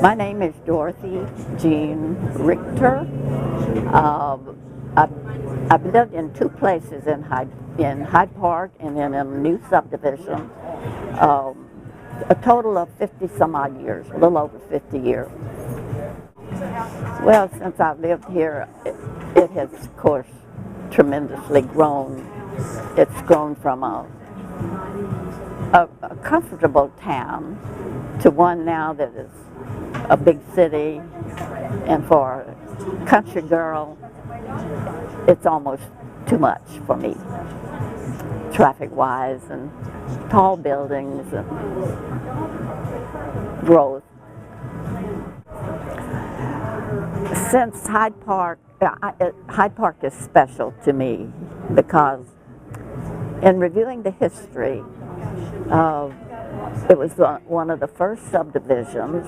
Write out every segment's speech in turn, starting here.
My name is Dorothy Jean Richter. I've, I've lived in two places in Hyde Park and then in a new subdivision. A total of 50 some odd years, a little over 50 years. Well, since I've lived here, it has, of course, tremendously grown. It's grown from a comfortable town to one now that is a big city, and for a country girl, it's almost too much for me, traffic-wise, and tall buildings and growth. Since Hyde Park is special to me because in reviewing the history, it was one of the first subdivisions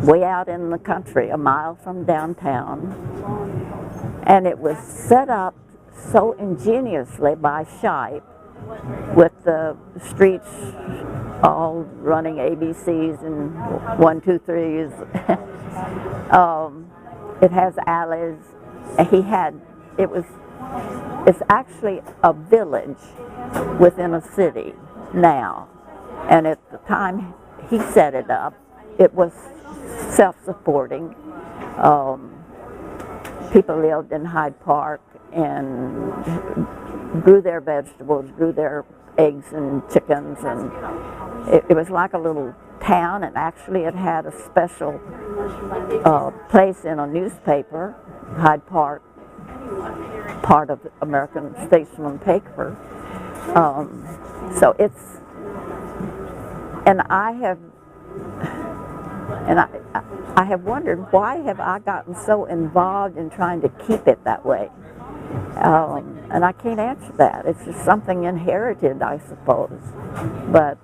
way out in the country, a mile from downtown, and it was set up so ingeniously by Hyde with the streets all running ABCs and 1, 2, 3s. It has alleys. It's actually a village within a city now. And at the time he set it up, it was self-supporting. People lived in Hyde Park and grew their vegetables, grew their eggs and chickens, and it was like a little town, and actually it had a special place in a newspaper, Hyde Park, part of the American Statesman paper. So it's, and I have wondered, why have I gotten so involved in trying to keep it that way? And I can't answer that. It's just something inherited, I suppose. But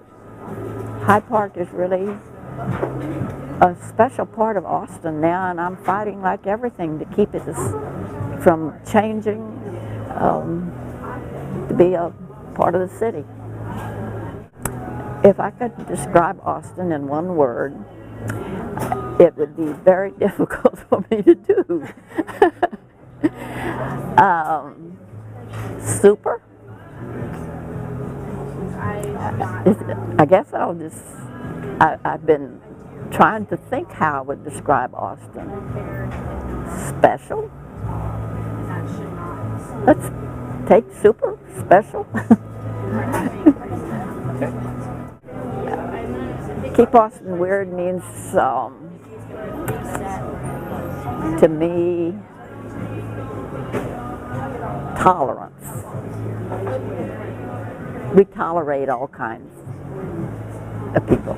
Hyde Park is really a special part of Austin now, and I'm fighting like everything to keep it from changing to be a part of the city. If I could describe Austin in one word, it would be very difficult for me to do. Super. I guess I've been trying to think how I would describe Austin. Special? Let's take super, special. Keep Austin weird means, to me, tolerance. We tolerate all kinds of people.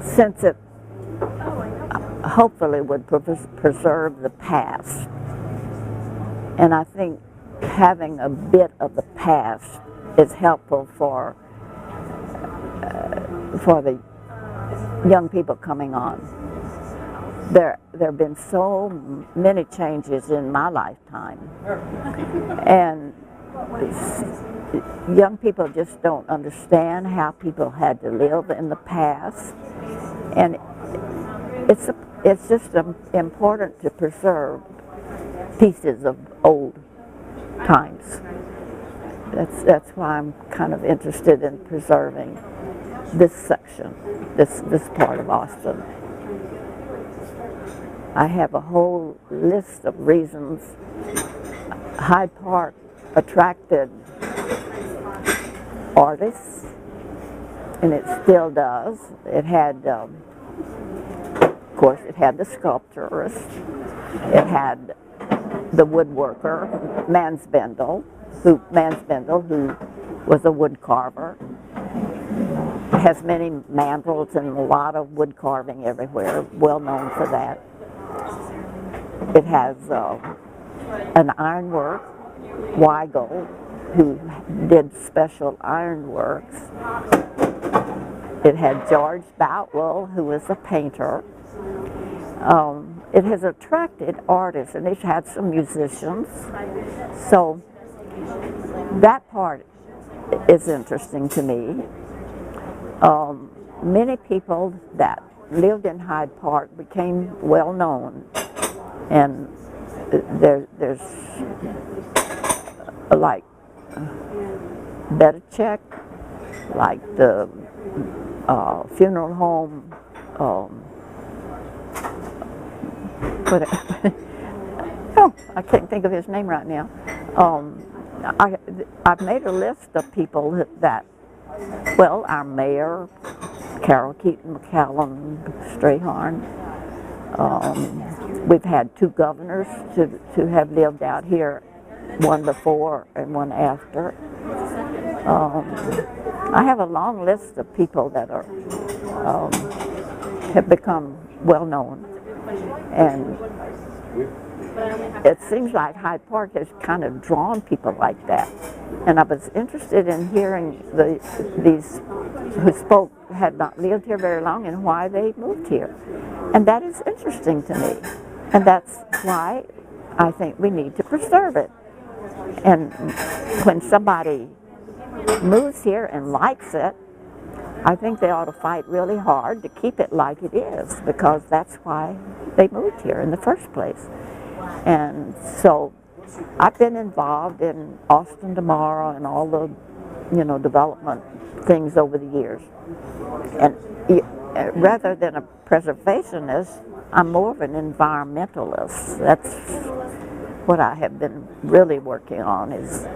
Since it hopefully would preserve the past, and I think having a bit of the past is helpful for the young people coming on. There have been so many changes in my lifetime, and young people just don't understand how people had to live in the past, and it's just important to preserve pieces of old times. That's why I'm kind of interested in preserving this section, this part of Austin. I have a whole list of reasons. Hyde Park attracted artists, and it still does. It had, of course, it had the sculpturist. It had the woodworker, Mansbendel, who was a wood carver. It has many mandrels and a lot of wood carving everywhere, well known for that. It has an ironwork, Weigel, who did special ironworks. It had George Boutwell, who was a painter. It has attracted artists, and it's had some musicians. So that part is interesting to me. many people that lived in Hyde Park became well known, and there's like Better Check, like the funeral home. Oh, I can't think of his name right now. I've made a list of people that, well, our mayor, Carol Keaton McCallum Strayhorn. We've had 2 governors to have lived out here, one before and one after. I have a long list of people that are have become well known, and it seems like Hyde Park has kind of drawn people like that. And I was interested in hearing these who spoke had not lived here very long and why they moved here. And that is interesting to me. And that's why I think we need to preserve it. And when somebody moves here and likes it, I think they ought to fight really hard to keep it like it is, because that's why they moved here in the first place. And so I've been involved in Austin Tomorrow and all the, development things over the years. And rather than a preservationist, I'm more of an environmentalist. That's what I have been really working on, is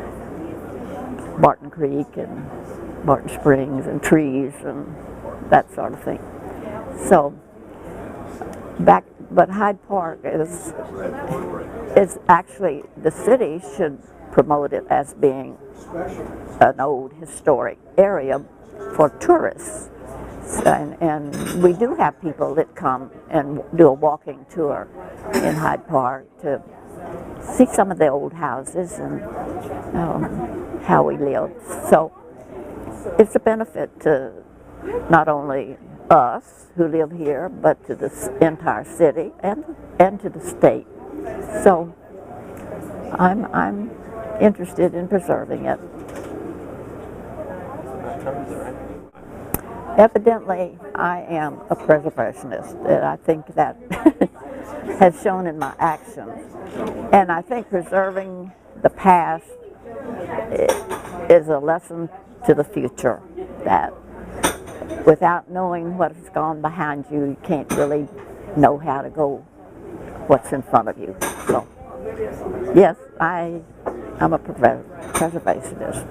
Barton Creek and Barton Springs and trees and that sort of thing. So but Hyde Park is actually, the city should promote it as being an old historic area for tourists. And we do have people that come and do a walking tour in Hyde Park to see some of the old houses and how we lived. So it's a benefit to not only us who live here, but to the entire city and to the state. So I'm interested in preserving it. Evidently, I am a preservationist, and I think that has shown in my actions. And I think preserving the past is a lesson to the future, that without knowing what has gone behind you, you can't really know how to go what's in front of you. So, yes, I'm a preservationist.